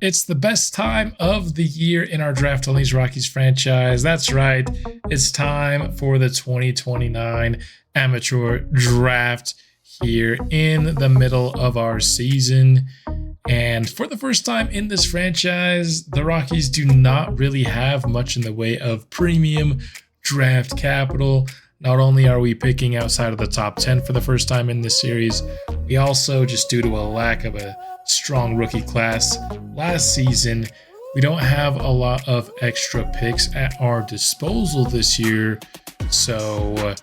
It's the best time of the year in our Draft Only's Rockies franchise. That's right. It's time for the 2029 amateur draft here in the middle of our season. And for the first time in this franchise, the Rockies do not really have much in the way of premium draft capital. Not only are we picking outside of the top 10 for the first time in this series, we also, just due to a lack of a strong rookie class last season, we don't have a lot of extra picks at our disposal this year. So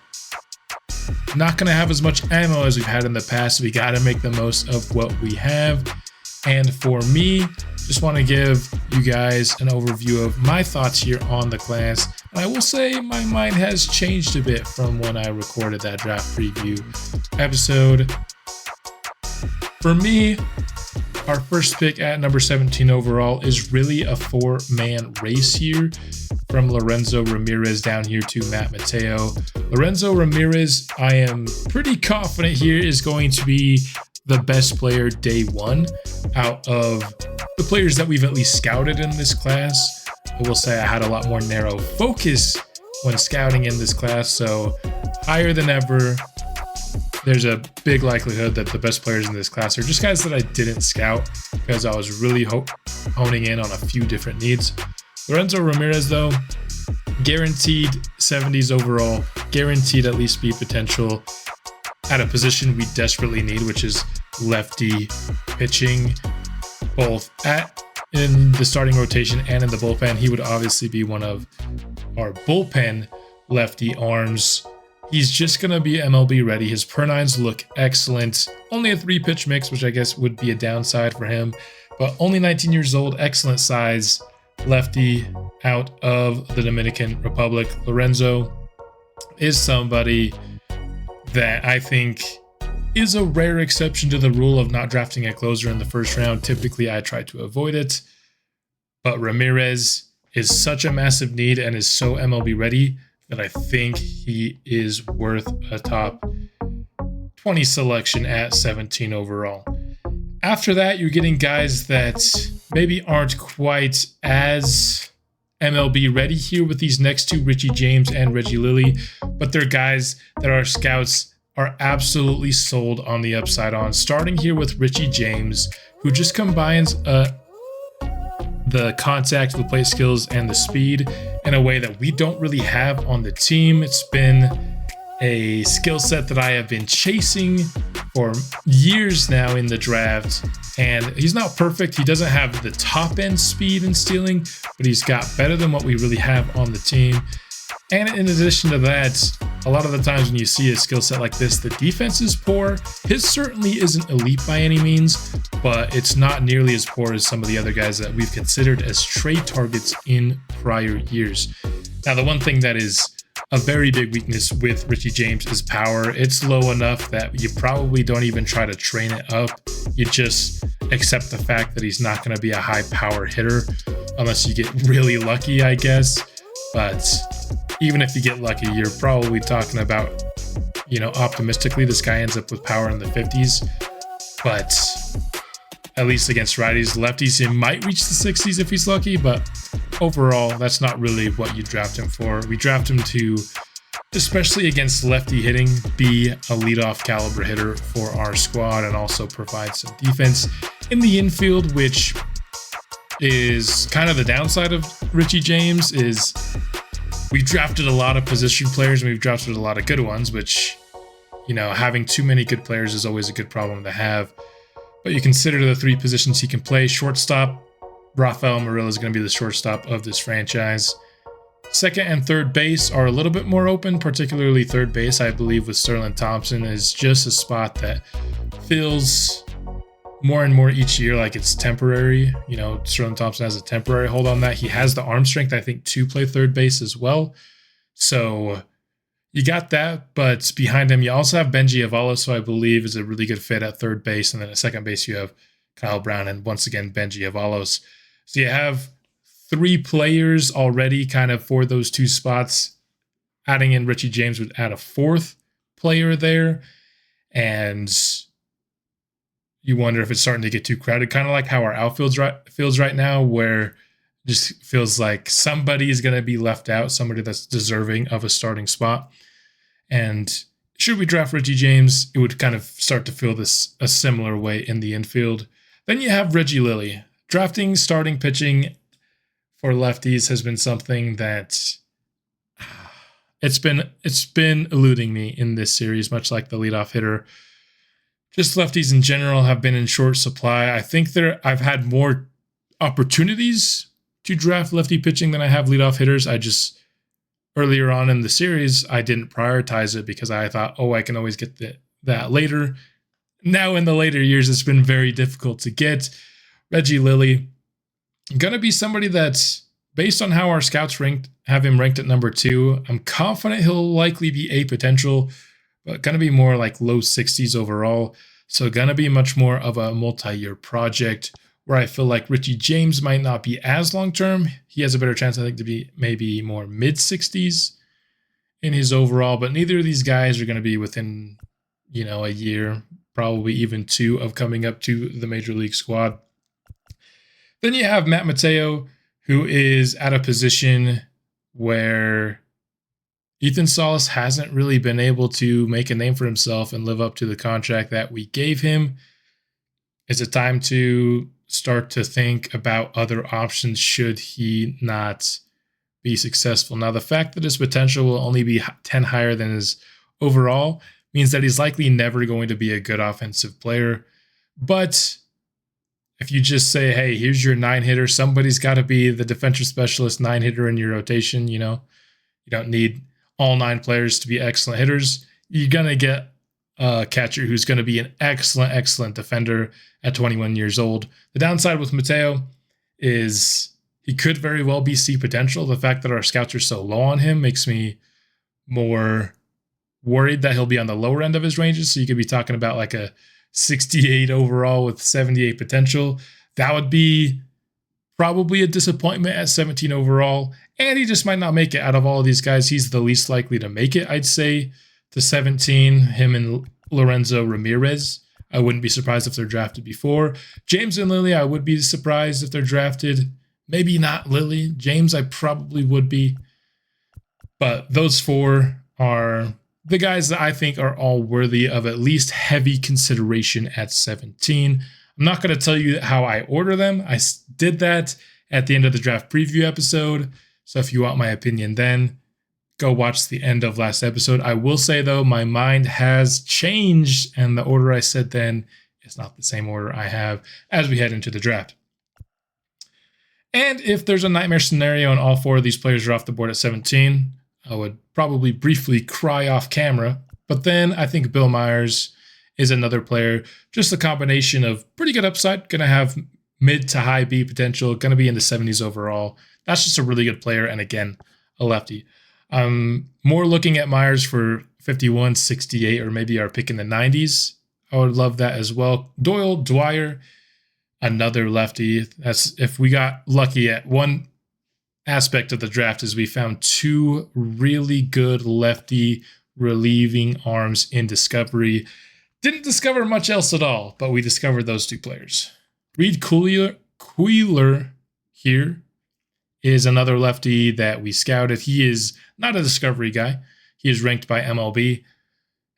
not going to have as much ammo as we've had in the past. We got to make the most of what we have. And for me, just want to give you guys an overview of my thoughts here on the class. And I will say my mind has changed a bit from when I recorded that draft preview episode. For me, our first pick at number 17 overall is really a four-man race here, from Lorenzo Ramirez down here to Matt Mateo. Lorenzo Ramirez, I am pretty confident here, is going to be the best player day one out of the players that we've at least scouted in this class. I will say I had a lot more narrow focus when scouting in this class, so higher than ever. There's a big likelihood that the best players in this class are just guys that I didn't scout because I was really honing in on a few different needs. Lorenzo Ramirez, though, guaranteed 70s overall, guaranteed at least speed potential at a position we desperately need, which is lefty pitching, both in the starting rotation and in the bullpen. He would obviously be one of our bullpen lefty arms. He's just going to be MLB ready. His per-nines look excellent. Only a 3-pitch mix, which I guess would be a downside for him, but only 19 years old, excellent size, lefty out of the Dominican Republic. Lorenzo is somebody that I think is a rare exception to the rule of not drafting a closer in the first round. Typically, I try to avoid it, but Ramirez is such a massive need and is so MLB ready that I think he is worth a top 20 selection at 17 overall. After that, you're getting guys that maybe aren't quite as MLB ready here with these next two, Richie James and Reggie Lilly, but they're guys that our scouts are absolutely sold on the upside on. Starting here with Richie James, who just combines the contact, the plate skills, and the speed in a way that we don't really have on the team. It's been a skill set that I have been chasing for years now in the draft, and he's not perfect. He doesn't have the top end speed and stealing, but he's got better than what we really have on the team. And in addition to that, a lot of the times when you see a skill set like this, the defense is poor. His certainly isn't elite by any means, but it's not nearly as poor as some of the other guys that we've considered as trade targets in prior years. Now, the one thing that is a very big weakness with Richie James is power. It's low enough that you probably don't even try to train it up. You just accept the fact that he's not going to be a high power hitter unless you get really lucky, I guess. But even if you get lucky, you're probably talking about, optimistically, this guy ends up with power in the 50s. But at least against righties, lefties, he might reach the 60s if he's lucky. But overall, that's not really what you draft him for. We draft him to, especially against lefty hitting, be a leadoff caliber hitter for our squad and also provide some defense in the infield, which is kind of the downside of Richie James. Is we've drafted a lot of position players and we've drafted a lot of good ones, which, having too many good players is always a good problem to have. But you consider the 3 positions he can play. Shortstop, Rafael Murillo is going to be the shortstop of this franchise. Second and third base are a little bit more open, particularly third base, I believe, with Sterling Thompson is just a spot that feels more and more each year like it's temporary. Sterling Thompson has a temporary hold on that. He has the arm strength, I think, to play third base as well. So you got that, but behind him, you also have Benji Avalos, who I believe is a really good fit at third base. And then at second base, you have Kyle Brown and once again, Benji Avalos. So you have 3 players already kind of for those 2 spots. Adding in Richie James would add a 4th player there. And you wonder if it's starting to get too crowded, kind of like how our outfield feels right now, where it just feels like somebody is going to be left out, somebody that's deserving of a starting spot. And should we draft Richie James, it would kind of start to feel this a similar way in the infield. Then you have Reggie Lilly. Drafting starting pitching for lefties has been something that it's been eluding me in this series, much like the leadoff hitter. Just lefties in general have been in short supply. I think I've had more opportunities to draft lefty pitching than I have leadoff hitters. Earlier on in the series, I didn't prioritize it because I thought, I can always get that later. Now in the later years, it's been very difficult to get. Reggie Lilly, going to be somebody that's, based on how our scouts have him ranked at number 2, I'm confident he'll likely be a potential, but going to be more like low 60s overall. So going to be much more of a multi-year project, where I feel like Richie James might not be as long-term. He has a better chance, I think, to be maybe more mid-60s in his overall, but neither of these guys are going to be within, a year, probably even 2 of coming up to the Major League squad. Then you have Matt Mateo, who is at a position where Ethan Salas hasn't really been able to make a name for himself and live up to the contract that we gave him. Is it time to start to think about other options should he not be successful? Now, the fact that his potential will only be 10 higher than his overall means that he's likely never going to be a good offensive player. But if you just say, hey, here's your 9-hitter, somebody's got to be the defensive specialist 9-hitter in your rotation, you don't need all 9 players to be excellent hitters. You're going to get a catcher who's going to be an excellent defender at 21 years old. The downside with Mateo is he could very well be C potential. The fact that our scouts are so low on him makes me more worried that he'll be on the lower end of his ranges. So you could be talking about like a 68 overall with 78 potential. That would be probably a disappointment at 17 overall. And he just might not make it. Out of all of these guys, he's the least likely to make it, I'd say, to 17. Him and Lorenzo Ramirez. I wouldn't be surprised if they're drafted before. James and Lilly, I would be surprised if they're drafted. Maybe not Lilly. James, I probably would be. But those 4 are the guys that I think are all worthy of at least heavy consideration at 17. I'm not going to tell you how I order them. I did that at the end of the draft preview episode. So if you want my opinion then, go watch the end of last episode. I will say, though, my mind has changed, and the order I said then is not the same order I have as we head into the draft. And if there's a nightmare scenario and all 4 of these players are off the board at 17, I would probably briefly cry off camera. But then I think Bill Myers is another player, just a combination of pretty good upside, going to have mid to high B potential, going to be in the 70s overall. That's just a really good player, and again, a lefty. More looking at Myers for 51, 68, or maybe our pick in the 90s. I would love that as well. Doyle Dwyer, another lefty. That's if we got lucky at one aspect of the draft, is we found 2 really good lefty relieving arms in Discovery. Didn't discover much else at all, but we discovered those 2 players. Reed Queeler here is another lefty that we scouted. He is not a Discovery guy. He is ranked by MLB.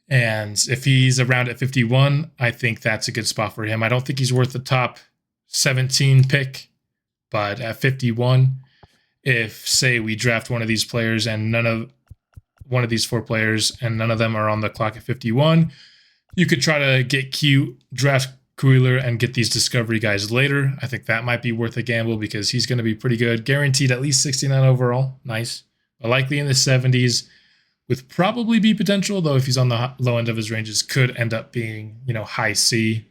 And if he's around at 51, I think that's a good spot for him. I don't think he's worth the top 17 pick, but at 51, if, say, we draft one of these players and one of these 4 players and none of them are on the clock at 51, you could try to get cute, draft Queeler, and get these Discovery guys later. I think that might be worth a gamble because he's going to be pretty good. Guaranteed at least 69 overall. Nice. But likely in the 70s with probably B potential, though if he's on the low end of his ranges, could end up being, high C.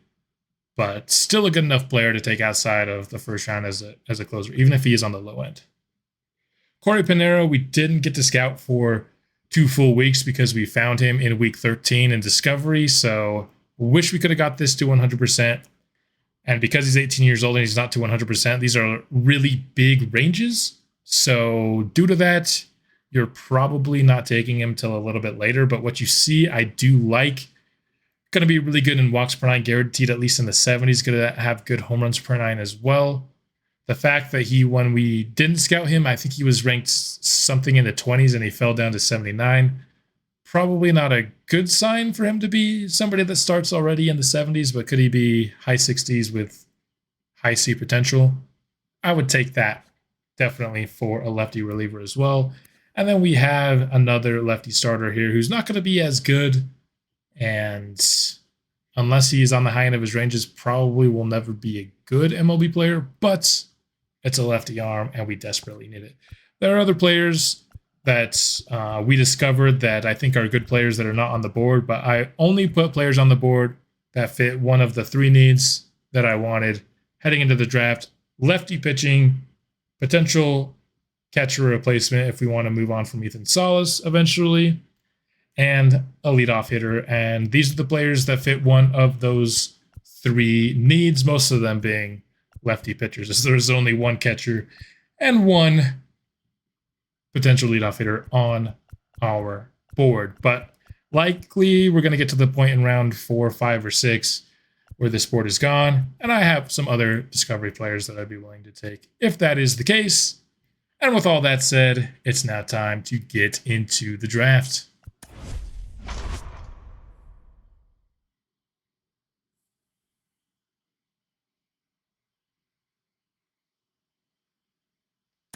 But still a good enough player to take outside of the first round as a closer, even if he is on the low end. Corey Pinero, we didn't get to scout for 2 full weeks because we found him in week 13 in Discovery. So wish we could have got this to 100%. And because he's 18 years old and he's not to 100%, these are really big ranges. So due to that, you're probably not taking him till a little bit later. But what you see, I do like. Going to be really good in walks per nine, guaranteed at least in the 70s. Going to have good home runs per nine as well. The fact that when we didn't scout him, I think he was ranked something in the 20s and he fell down to 79. Probably not a good sign for him to be somebody that starts already in the 70s, but could he be high 60s with high C potential? I would take that definitely for a lefty reliever as well. And then we have another lefty starter here who's not going to be as good, and unless he is on the high end of his ranges, probably will never be a good MLB player, but it's a lefty arm and we desperately need it. There are other players that we discovered that I think are good players that are not on the board, but I only put players on the board that fit one of the three needs that I wanted heading into the draft: lefty pitching, potential catcher replacement if we want to move on from Ethan Salas eventually, and a leadoff hitter. And these are the players that fit one of those three needs, most of them being lefty pitchers, as there's only one catcher and one potential leadoff hitter on our board. But likely we're going to get to the point in round 4, 5, or 6 where this board is gone, and I have some other discovery players that I'd be willing to take if that is the case. And with all that said, it's now time to get into the draft.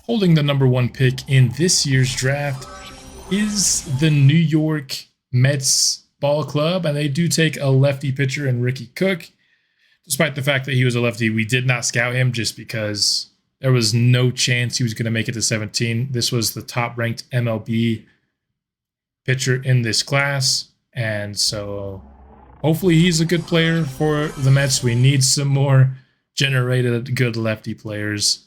Holding the number 1 pick in this year's draft is the New York Mets ball club, and they do take a lefty pitcher in Ricky Cook. Despite the fact that he was a lefty, we did not scout him just because there was no chance he was going to make it to 17. This was the top-ranked MLB pitcher in this class, and so hopefully he's a good player for the Mets. We need some more generated good lefty players.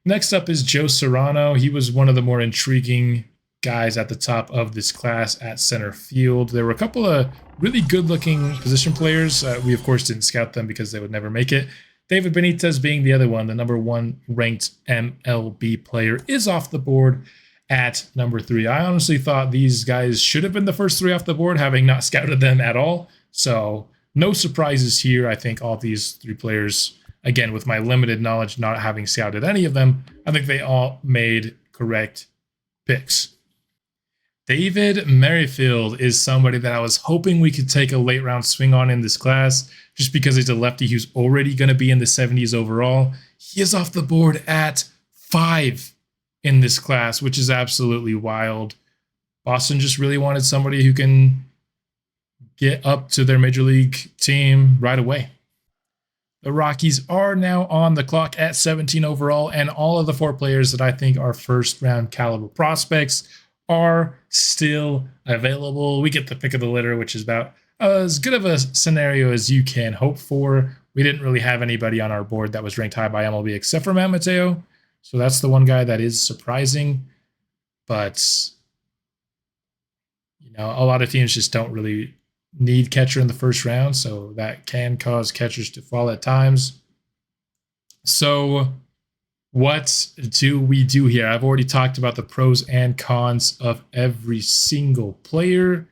Next up is Joe Serrano. He was one of the more intriguing guys at the top of this class at center field. There were a couple of really good-looking position players. We, of course, didn't scout them because they would never make it. David Benitez being the other one, the number 1 ranked MLB player, is off the board at number 3. I honestly thought these guys should have been the first 3 off the board, having not scouted them at all. So no surprises here. I think all these 3 players, again, with my limited knowledge, not having scouted any of them, I think they all made correct picks. David Merrifield is somebody that I was hoping we could take a late round swing on in this class, just because he's a lefty who's already going to be in the 70s overall. He is off the board at 5 in this class, which is absolutely wild. Boston just really wanted somebody who can get up to their major league team right away. The Rockies are now on the clock at 17 overall, and all of the 4 players that I think are first round caliber prospects are still available. We get the pick of the litter, which is about as good of a scenario as you can hope for. We didn't really have anybody on our board that was ranked high by MLB except for Matt Mateo, so that's the one guy that is surprising. But a lot of teams just don't really need catcher in the first round, so that can cause catchers to fall at times. So what do we do here? I've already talked about the pros and cons of every single player,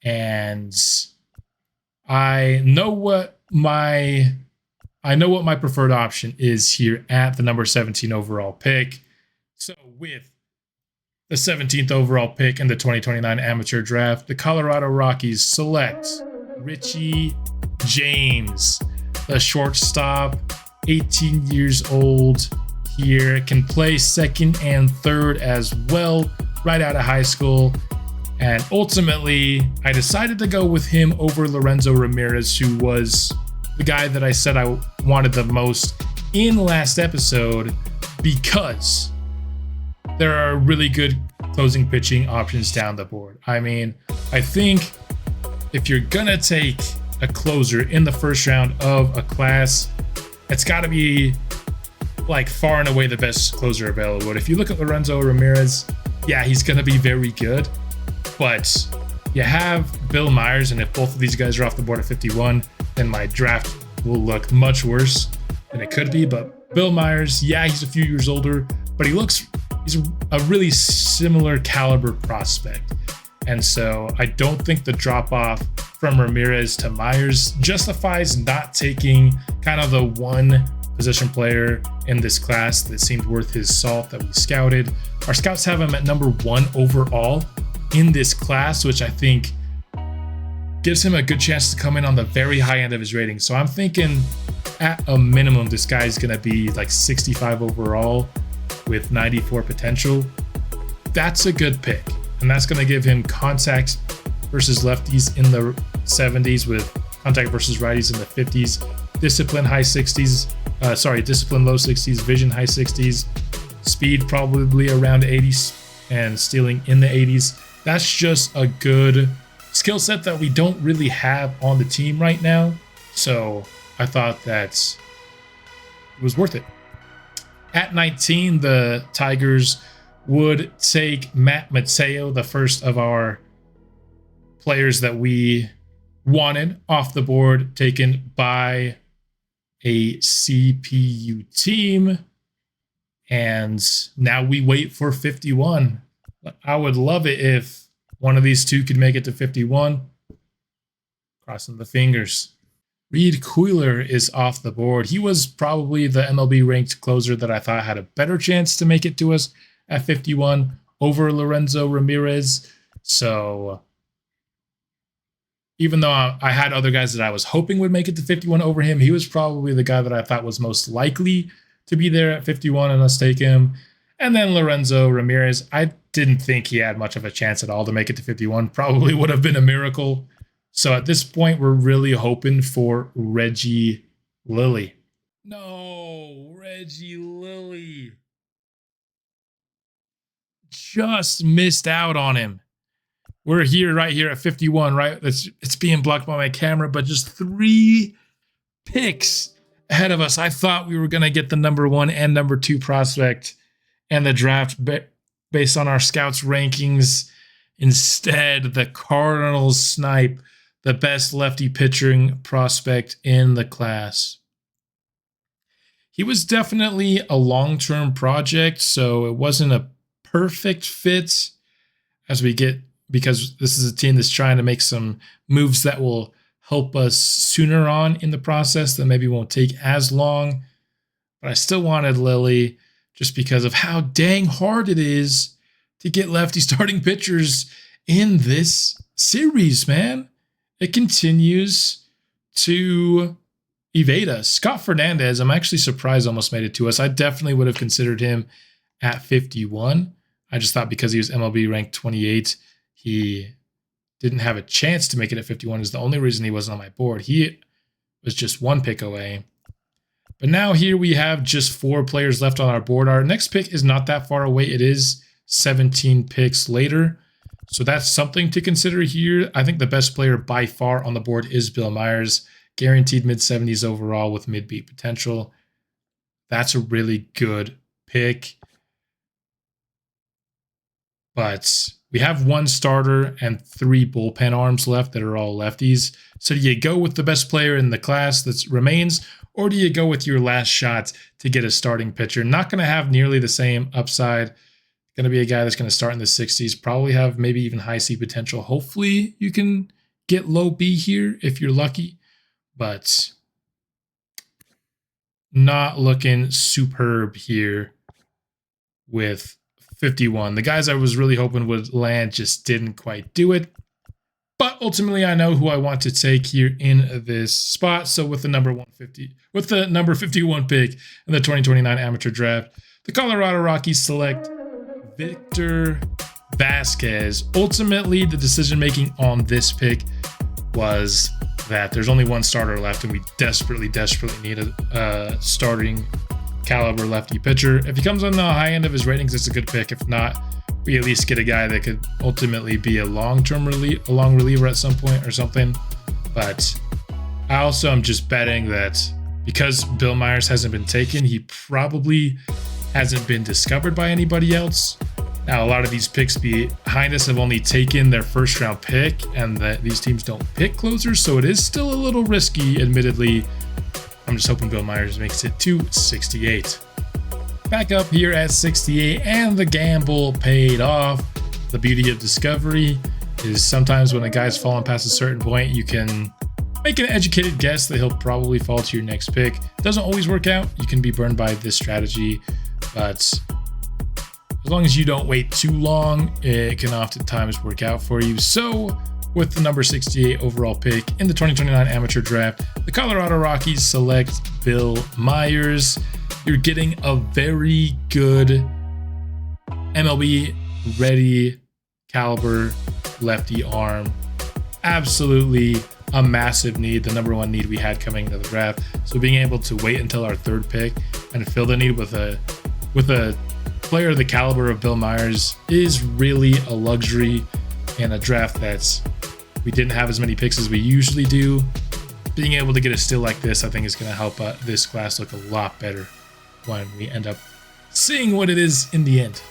and I know what my preferred option is here at the number 17 overall pick. So with the 17th overall pick in the 2029 amateur draft, the Colorado Rockies select Richie James, the shortstop, 18 years old here, can play second and third as well, right out of high school. And ultimately, I decided to go with him over Lorenzo Ramirez, who was the guy that I said I wanted the most in last episode, because there are really good closing pitching options down the board. I mean, I think if you're gonna take a closer in the first round of a class, it's got to be like far and away the best closer available. If you look at Lorenzo Ramirez, yeah, he's gonna be very good, but you have Bill Myers, and if both of these guys are off the board at 51, then my draft will look much worse than it could be. But Bill Myers, yeah, he's a few years older, but he's a really similar caliber prospect. And so I don't think the drop off from Ramirez to Myers justifies not taking kind of the one position player in this class that seemed worth his salt that we scouted. Our scouts have him at number 1 overall in this class, which I think gives him a good chance to come in on the very high end of his rating. So I'm thinking at a minimum, this guy's going to be like 65 overall with 94 potential. That's a good pick. And that's going to give him contact versus lefties in the 70s with contact versus righties in the 50s, discipline low 60s, vision high 60s, speed probably around 80s, and stealing in the 80s. That's just a good skill set that we don't really have on the team right now. So I thought that it was worth it. At 19, the Tigers would take Matt Mateo, the first of our players that we wanted off the board, taken by a CPU team. And now we wait for 51. I would love it if one of these two could make it to 51. Crossing the fingers. Reed Kuehler is off the board. He was probably the MLB ranked closer that I thought had a better chance to make it to us at 51 over Lorenzo Ramirez. So even though I had other guys that I was hoping would make it to 51 over him, he was probably the guy that I thought was most likely to be there at 51, and let's take him. And then Lorenzo Ramirez, I didn't think he had much of a chance at all to make it to 51. Probably would have been a miracle. So at this point, we're really hoping for Reggie Lilly. No, Reggie Lilly. Just missed out on him. We're right here at 51, right? It's being blocked by my camera, but just 3 picks ahead of us. I thought we were going to get the number 1 and number 2 prospect and the draft based on our scouts rankings. Instead, the Cardinals snipe the best lefty pitching prospect in the class. He was definitely a long-term project, so it wasn't a perfect fit because this is a team that's trying to make some moves that will help us sooner on in the process that maybe won't take as long. But I still wanted Lilly just because of how dang hard it is to get lefty starting pitchers in this series, man. It continues to evade us. Scott Fernandez, I'm actually surprised almost made it to us. I definitely would have considered him at 51. I just thought because he was MLB ranked 28, he didn't have a chance to make it at 51 is the only reason he wasn't on my board. He was just 1 pick away. But now here we have just 4 players left on our board. Our next pick is not that far away. It is 17 picks later. So that's something to consider here. I think the best player by far on the board is Bill Myers, guaranteed mid-70s overall with mid-beat potential. That's a really good pick. But we have 1 starter and 3 bullpen arms left that are all lefties. So do you go with the best player in the class that remains, or do you go with your last shot to get a starting pitcher? Not going to have nearly the same upside. Going to be a guy that's going to start in the 60s, probably have maybe even high C potential. Hopefully you can get low B here if you're lucky, but not looking superb here with 51. The guys I was really hoping would land just didn't quite do it. But ultimately, I know who I want to take here in this spot. So with the number 51 pick in the 2029 amateur draft, the Colorado Rockies select Victor Vasquez. Ultimately, the decision-making on this pick was that there's only 1 starter left, and we desperately need a starting caliber lefty pitcher. If he comes on the high end of his ratings, it's a good pick. If not, we at least get a guy that could ultimately be a long reliever at some point or something. But I also am just betting that because Bill Myers hasn't been taken, he probably hasn't been discovered by anybody else. Now, a lot of these picks behind us have only taken their first round pick, and these teams don't pick closers, so it is still a little risky, admittedly. I'm just hoping Bill Myers makes it to 68. Back up here at 68, and the gamble paid off. The beauty of discovery. is sometimes when a guy's fallen past a certain point, you can make an educated guess that he'll probably fall to your next pick. Doesn't always work out. You can be burned by this strategy, but as long as you don't wait too long, it can oftentimes work out for you. So with the number 68 overall pick in the 2029 amateur draft, the Colorado Rockies select Bill Myers. You're getting a very good MLB ready caliber lefty arm. Absolutely a massive need, the number one need we had coming into the draft. So being able to wait until our third pick and fill the need with a player of the caliber of Bill Myers is really a luxury in a draft that's we didn't have as many picks as we usually do. Being able to get a steal like this, I think, is going to help this class look a lot better when we end up seeing what it is in the end.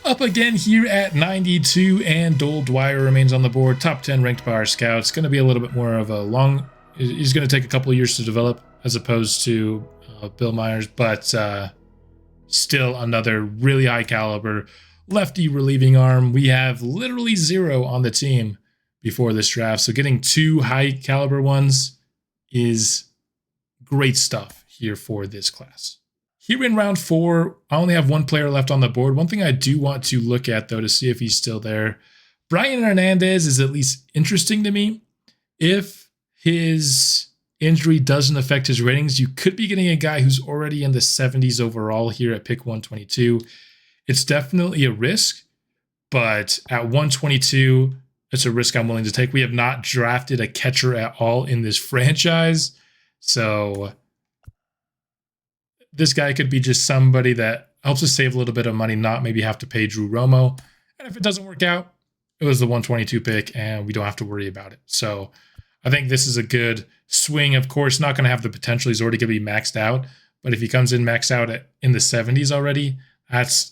Up again here at 92, and Dole Dwyer remains on the board, top 10 ranked by our scouts. Going to be a little bit more of a long, he's going to take a couple of years to develop as opposed to Bill Myers, but still another really high caliber lefty relieving arm. We have literally 0 on the team before this draft, so getting 2 high caliber ones is great stuff here for this class. Here in round 4, I only have 1 player left on the board. One thing I do want to look at, though, to see if he's still there, Brian Hernandez is at least interesting to me. If his injury doesn't affect his ratings, you could be getting a guy who's already in the 70s overall here at pick 122. It's definitely a risk, but at 122, it's a risk I'm willing to take. We have not drafted a catcher at all in this franchise, so this guy could be just somebody that helps us save a little bit of money, not maybe have to pay Drew Romo. And if it doesn't work out, it was the 122 pick, and we don't have to worry about it. So I think this is a good swing. Of course, not going to have the potential. He's already going to be maxed out. But if he comes in maxed out in the 70s already, that's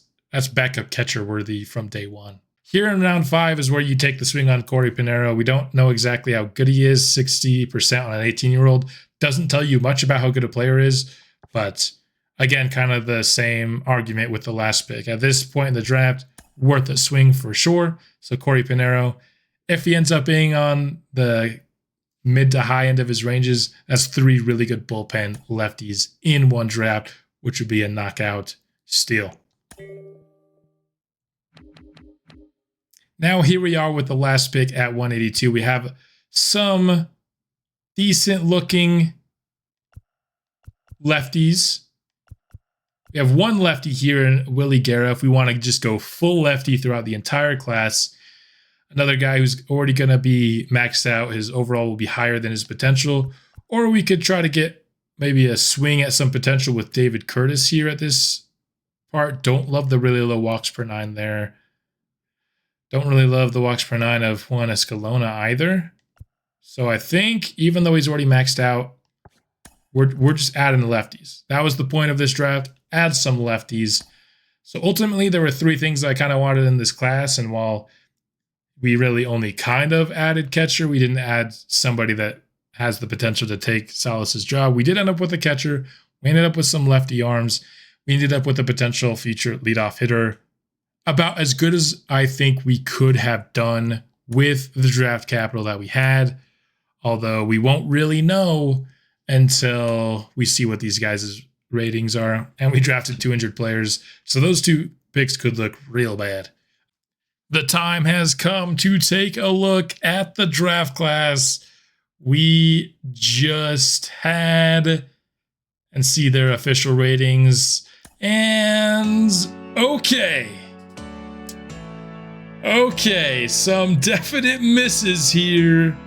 backup catcher worthy from day one. Here in round 5 is where you take the swing on Corey Pinero. We don't know exactly how good he is. 60% on an 18-year-old doesn't tell you much about how good a player is. But again, kind of the same argument with the last pick. At this point in the draft, worth a swing for sure. So Corey Pinero, if he ends up being on the mid to high end of his ranges, that's 3 really good bullpen lefties in one draft, which would be a knockout steal. Now here we are with the last pick at 182. We have some decent looking lefties. We have 1 lefty here in Willie Guerra if we want to just go full lefty throughout the entire class. Another guy who's already going to be maxed out. His overall will be higher than his potential. Or we could try to get maybe a swing at some potential with David Curtis here at this part. Don't love the really low walks per 9 there. Don't really love the walks per 9 of Juan Escalona either. So I think even though he's already maxed out, we're just adding the lefties. That was the point of this draft. Add some lefties. So ultimately, there were 3 things I kind of wanted in this class. And while we really only kind of added catcher, we didn't add somebody that has the potential to take Salas's job. We did end up with a catcher. We ended up with some lefty arms. We ended up with a potential future leadoff hitter. About as good as I think we could have done with the draft capital that we had. Although we won't really know until we see what these guys' ratings are. And we drafted 2 injured players. So those 2 picks could look real bad. The time has come to take a look at the draft class we just had and see their official ratings. And okay, some definite misses here,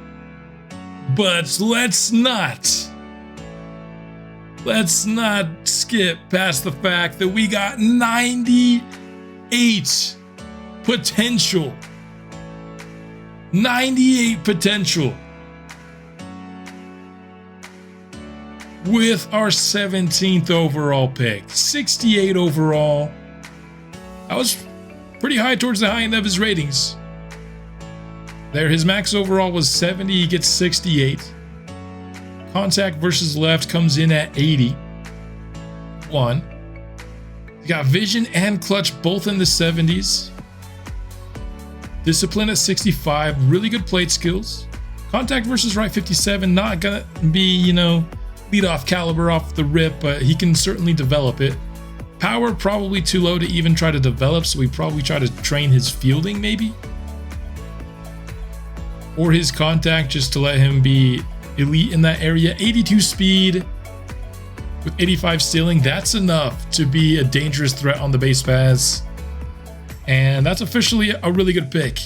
but let's not skip past the fact that we got 98 potential. 98 potential with our 17th overall pick. 68 overall. That was pretty high towards the high end of his ratings. There, his max overall was 70. He gets 68. Contact versus left comes in at 81. He got vision and clutch both in the 70s. Discipline at 65, really good plate skills. Contact versus right 57, not gonna be, you know, lead off caliber off the rip, but he can certainly develop it. Power probably too low to even try to develop, so we probably try to train his fielding maybe. Or his contact, just to let him be elite in that area. 82 speed with 85 stealing, that's enough to be a dangerous threat on the base paths. And that's officially a really good pick.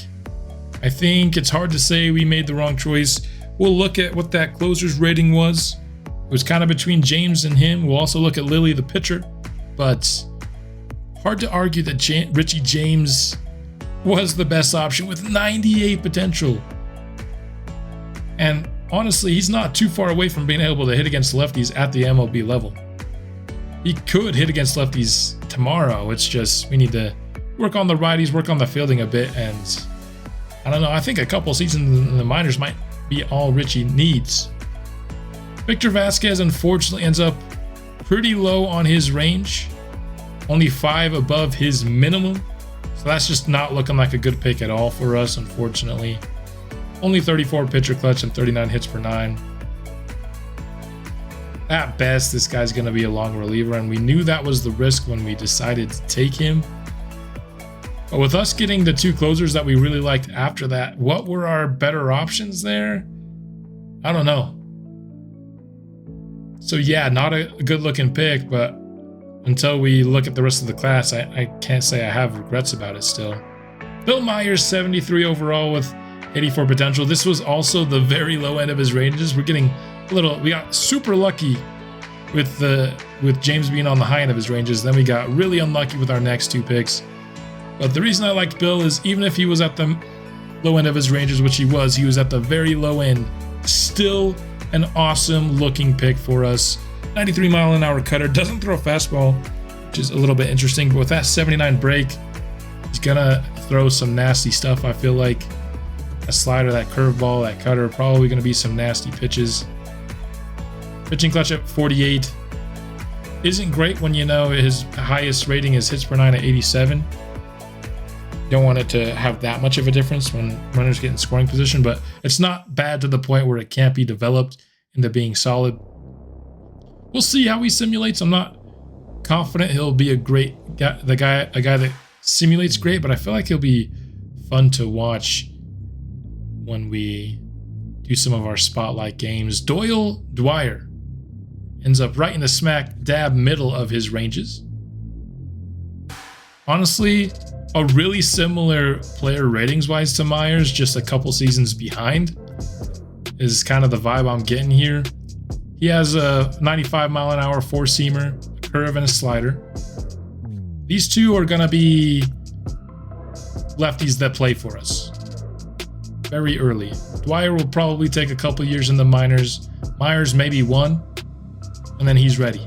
I think it's hard to say we made the wrong choice. We'll look at what that closer's rating was. It was kind of between James and him. We'll also look at Lily, the pitcher. But hard to argue that Richie James was the best option with 98 potential. And honestly, he's not too far away from being able to hit against lefties at the MLB level. He could hit against lefties tomorrow. It's just we need to work on the righties, work on the fielding a bit, and I don't know, I think a couple seasons in the minors might be all Richie needs. Victor Vasquez unfortunately ends up pretty low on his range, only 5 above his minimum, so that's just not looking like a good pick at all for us, unfortunately. Only 34 pitcher clutch and 39 hits per 9. At best, this guy's going to be a long reliever, and we knew that was the risk when we decided to take him. But with us getting the 2 closers that we really liked after that, what were our better options there? I don't know. So yeah, not a good looking pick, but until we look at the rest of the class, I can't say I have regrets about it still. Bill Myers, 73 overall with 84 potential. This was also the very low end of his ranges. We got super lucky with James being on the high end of his ranges. Then we got really unlucky with our next 2 picks. But the reason I liked Bill is even if he was at the low end of his ranges, which he was at the very low end, still an awesome looking pick for us. 93 mile an hour cutter, doesn't throw a fastball, which is a little bit interesting, but with that 79 break, he's gonna throw some nasty stuff. I feel like a slider, that curveball, that cutter, probably gonna be some nasty pitches. Pitching clutch at 48 isn't great when you know his highest rating is hits per 9 at 87. Don't want it to have that much of a difference when runners get in scoring position, but it's not bad to the point where it can't be developed into being solid. We'll see how he simulates. I'm not confident he'll be a great guy, a guy that simulates great, but I feel like he'll be fun to watch when we do some of our spotlight games. Doyle Dwyer ends up right in the smack dab middle of his ranges. Honestly, a really similar player ratings wise to Myers, just a couple seasons behind, is kind of the vibe I'm getting here. He has a 95 mile an hour 4-seamer, a curve, and a slider. These 2 are going to be lefties that play for us very early. Dwyer will probably take a couple years in the minors. Myers maybe 1, and then he's ready.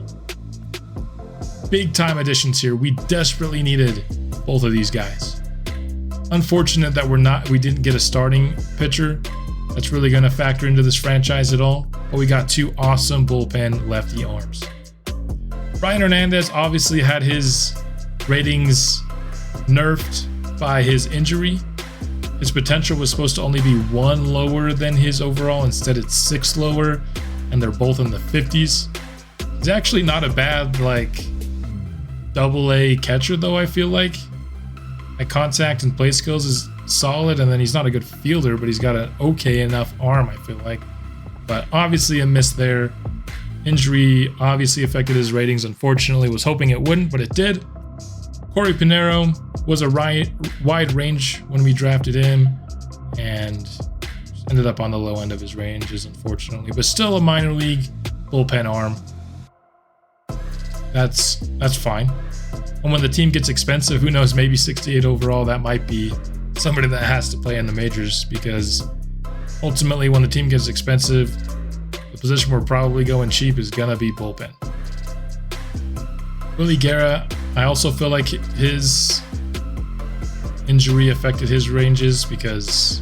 Big time additions here. We desperately needed both of these guys. Unfortunate that we didn't get a starting pitcher that's really going to factor into this franchise at all, but we got 2 awesome bullpen lefty arms. Brian Hernandez obviously had his ratings nerfed by his injury. His potential was supposed to only be 1 lower than his overall. Instead, it's 6 lower, and they're both in the 50s. He's actually not a bad, like, double-A catcher, though, I feel like. At contact and play skills is solid, and then he's not a good fielder, but he's got an okay enough arm, I feel like. But obviously a miss there. Injury obviously affected his ratings, unfortunately. Was hoping it wouldn't, but it did. Corey Pinero was a wide range when we drafted him, and ended up on the low end of his ranges, unfortunately. But still a minor league bullpen arm. That's fine. And when the team gets expensive, who knows, maybe 68 overall, that might be somebody that has to play in the majors, because ultimately when the team gets expensive, the position we're probably going cheap is going to be bullpen. Willie Guerra, I also feel like his injury affected his ranges, because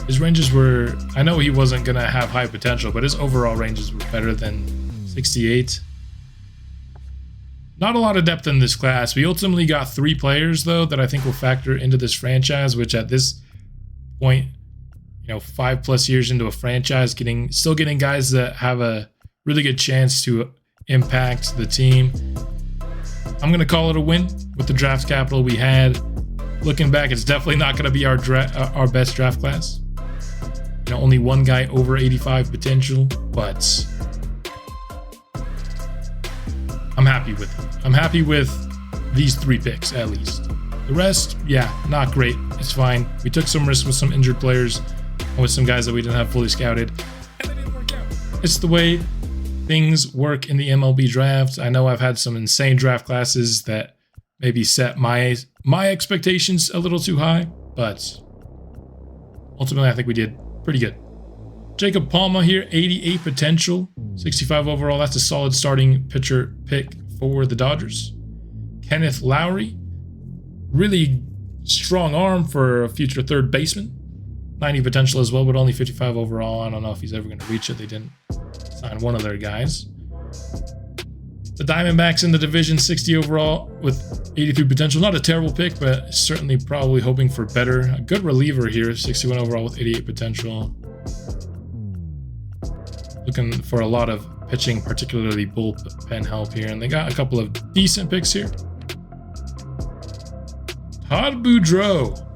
his ranges were, I know he wasn't going to have high potential, but his overall ranges were better than 68. Not a lot of depth in this class. We ultimately got 3 players, though, that I think will factor into this franchise, which at this point, 5+ years into a franchise, still getting guys that have a really good chance to impact the team. I'm going to call it a win with the draft capital we had. Looking back, it's definitely not going to be our best draft class. Only one guy over 85 potential, but I'm happy with it. I'm happy with these 3 picks, at least. The rest, yeah, not great. It's fine. We took some risks with some injured players and with some guys that we didn't have fully scouted, and they didn't work out. It's the way things work in the MLB draft. I know I've had some insane draft classes that maybe set my expectations a little too high, but ultimately I think we did pretty good. Jacob Palma here, 88 potential, 65 overall. That's a solid starting pitcher pick for the Dodgers. Kenneth Lowry, really strong arm for a future third baseman. 90 potential as well, but only 55 overall. I don't know if he's ever going to reach it. They didn't sign one of their guys. The Diamondbacks in the division, 60 overall with 83 potential. Not a terrible pick, but certainly probably hoping for better. A good reliever here, 61 overall with 88 potential. Looking for a lot of pitching, particularly bullpen help here. And they got a couple of decent picks here. Todd Boudreau.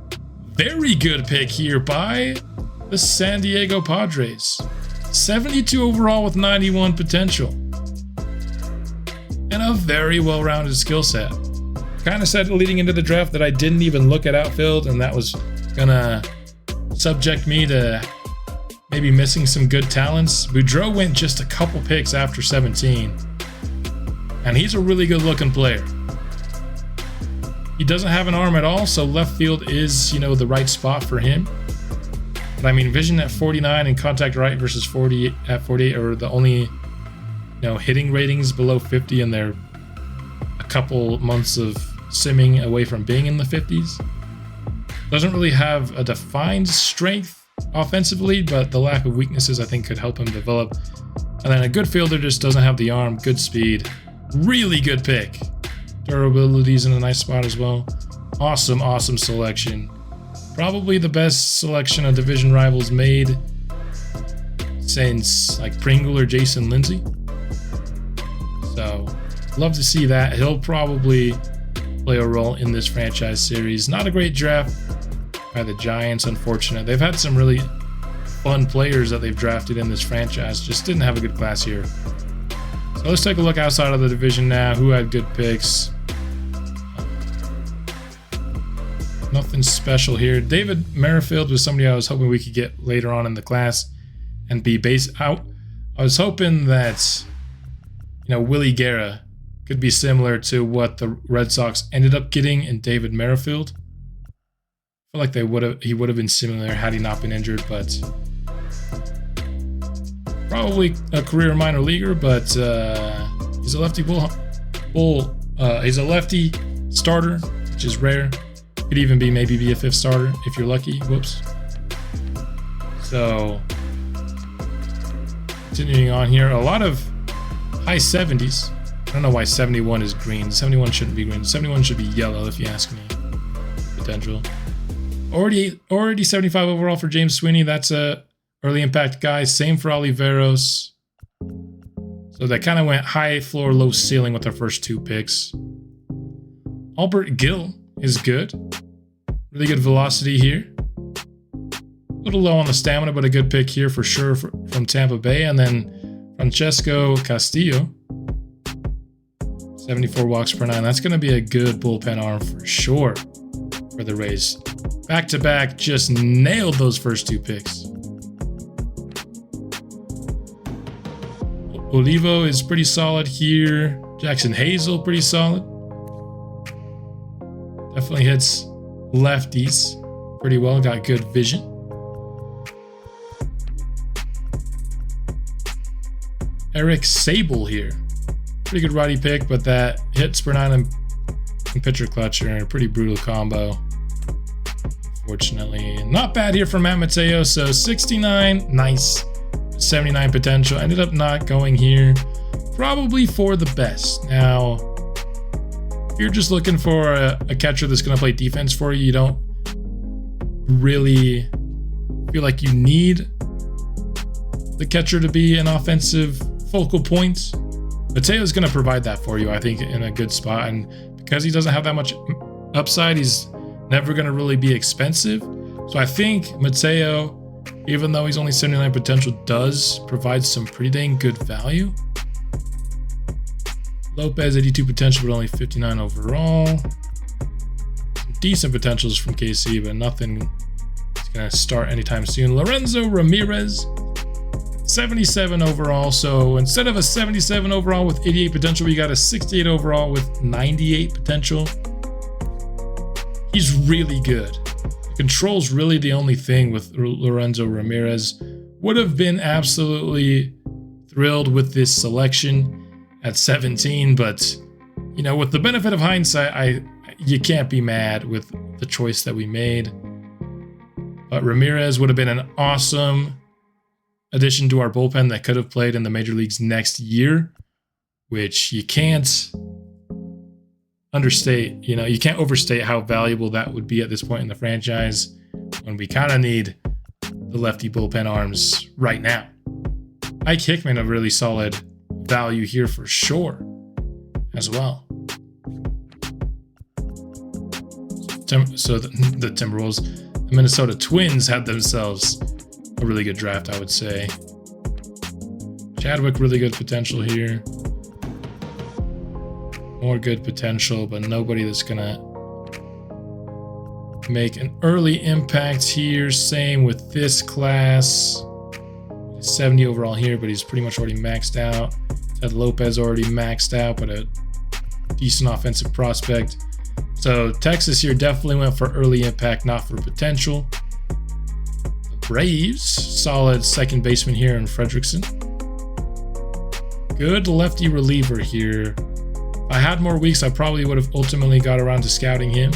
Very good pick here by the San Diego Padres. 72 overall with 91 potential. And a very well-rounded skill set. Kind of said leading into the draft that I didn't even look at outfield, and that was gonna subject me to maybe missing some good talents. Boudreau went just a couple picks after 17, and he's a really good-looking player. He doesn't have an arm at all, so left field is, the right spot for him. But I mean, vision at 49 and contact right versus 40 at 48 are the only, hitting ratings below 50, and they're a couple months of simming away from being in the 50s. Doesn't really have a defined strength offensively, but the lack of weaknesses I think could help him develop. And then a good fielder just doesn't have the arm, good speed, really good pick. Durability's in a nice spot as well. Awesome selection. Probably the best selection a division rivals made since like Pringle or Jason Lindsay. So love to see that. He'll probably play a role in this franchise series. Not a great draft by the Giants, unfortunate. They've had some really fun players that they've drafted in this franchise. Just didn't have a good class here. So let's take a look outside of the division now. Who had good picks? Nothing special here. David Merrifield was somebody I was hoping we could get later on in the class and be base out. I was hoping that, Willie Guerra could be similar to what the Red Sox ended up getting in David Merrifield. I feel like he would have been similar had he not been injured, but probably a career minor leaguer. But he's a lefty he's a lefty starter, which is rare. Could even maybe be a 5th starter if you're lucky. Whoops. So continuing on here, a lot of high 70s. I don't know why 71 is green. 71 shouldn't be green. 71 should be yellow if you ask me. Potential. Already 75 overall for James Sweeney. That's a early impact guy. Same for Oliveros. So that kind of went high floor, low ceiling with our first 2 picks. Albert Gill is good. Really good velocity here. A little low on the stamina, but a good pick here for sure from Tampa Bay. And then Francesco Castillo, 74 walks per 9. That's going to be a good bullpen arm for sure for the Rays. Back-to-back, just nailed those first 2 picks. Olivo is pretty solid here. Jackson Hazel, pretty solid. Definitely hits lefties pretty well. Got good vision. Eric Sable here. Pretty good righty pick, but that hits per 9 and pitcher clutch are a pretty brutal combo. Unfortunately, not bad here for Matt Mateo. So 69, nice. 79 potential. Ended up not going here. Probably for the best. Now, if you're just looking for a catcher that's going to play defense for you, you don't really feel like you need the catcher to be an offensive focal point. Mateo's going to provide that for you, I think, in a good spot. And because he doesn't have that much upside, he's never going to really be expensive. So I think Mateo, even though he's only 79 potential, does provide some pretty dang good value. Lopez, 82 potential, but only 59 overall. Some decent potentials from KC, but nothing is going to start anytime soon. Lorenzo Ramirez, 77 overall. So instead of a 77 overall with 88 potential, we got a 68 overall with 98 potential. He's really good. The control's really the only thing with Lorenzo Ramirez. Would have been absolutely thrilled with this selection at 17, but you know, with the benefit of hindsight, you can't be mad with the choice that we made. But Ramirez would have been an awesome addition to our bullpen that could have played in the major leagues next year, which you can't understate. You know, you can't overstate how valuable that would be at this point in the franchise when we kind of need the lefty bullpen arms right now. Ike Hickman, a really solid value here for sure as well. So the Timberwolves, the Minnesota Twins had themselves a really good draft, I would say. Chadwick, really good potential here. More good potential, but nobody that's gonna make an early impact here. Same with this class. 70 overall here, but he's pretty much already maxed out. Ted Lopez already maxed out, but a decent offensive prospect. So Texas here definitely went for early impact, not for potential. The Braves, solid second baseman here in Fredrickson. Good lefty reliever here. If I had more weeks, I probably would have ultimately got around to scouting him,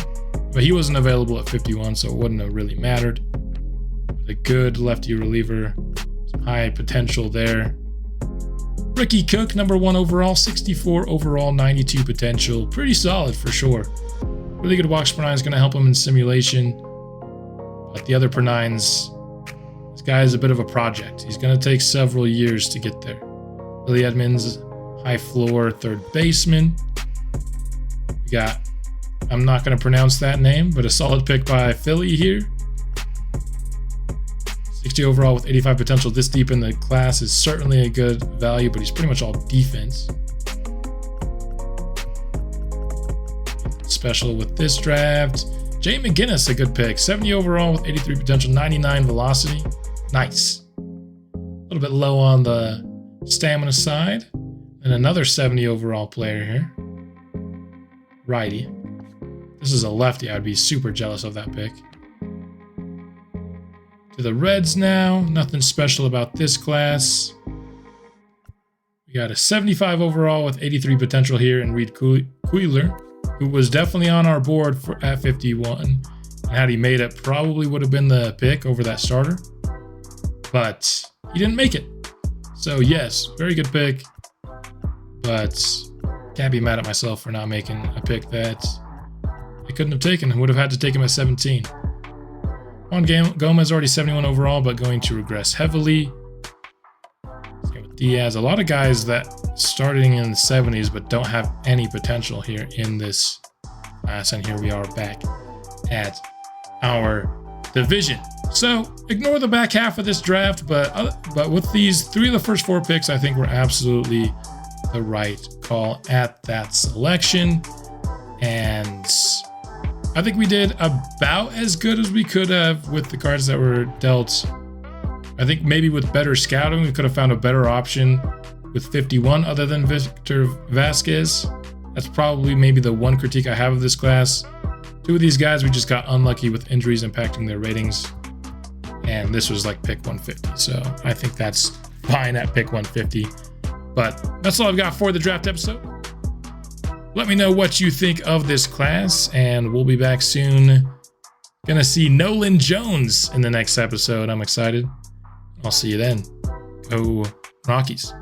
but he wasn't available at 51, so it wouldn't have really mattered. But a good lefty reliever, some high potential there. Ricky Cook, number 1 overall, 64 overall, 92 potential. Pretty solid for sure. Really good walks per nine is going to help him in simulation. But the other per nines, this guy is a bit of a project. He's going to take several years to get there. Billy Edmonds, high floor third baseman. We got, I'm not going to pronounce that name, but a solid pick by Philly here. 60 overall with 85 potential this deep in the class is certainly a good value, but he's pretty much all defense. Special with this draft. Jay McGinnis, a good pick. 70 overall with 83 potential, 99 velocity. Nice. A little bit low on the stamina side. And another 70 overall player here. Righty. This is a lefty. I'd be super jealous of that pick. To the Reds now. Nothing special about this class. We got a 75 overall with 83 potential here in Reed Queeler, who was definitely on our board at 51. And had he made it, probably would have been the pick over that starter. But he didn't make it. So yes, very good pick. But can't be mad at myself for not making a pick that I couldn't have taken. Would have had to take him at 17. Juan Gomez already 71 overall, but going to regress heavily. Let's go with Diaz. A lot of guys that starting in the 70s, but don't have any potential here in this class. And here we are back at our division. So ignore the back half of this draft, but with these 3 of the first 4 picks, I think we're absolutely the right call at that selection. And I think we did about as good as we could have with the cards that were dealt. I think maybe with better scouting, we could have found a better option with 51 other than Victor Vasquez. That's probably maybe the one critique I have of this class. 2 of these guys, we just got unlucky with injuries impacting their ratings. And this was like pick 150. So I think that's fine at pick 150. But that's all I've got for the draft episode. Let me know what you think of this class, and we'll be back soon. Gonna see Nolan Jones in the next episode. I'm excited. I'll see you then. Go Rockies.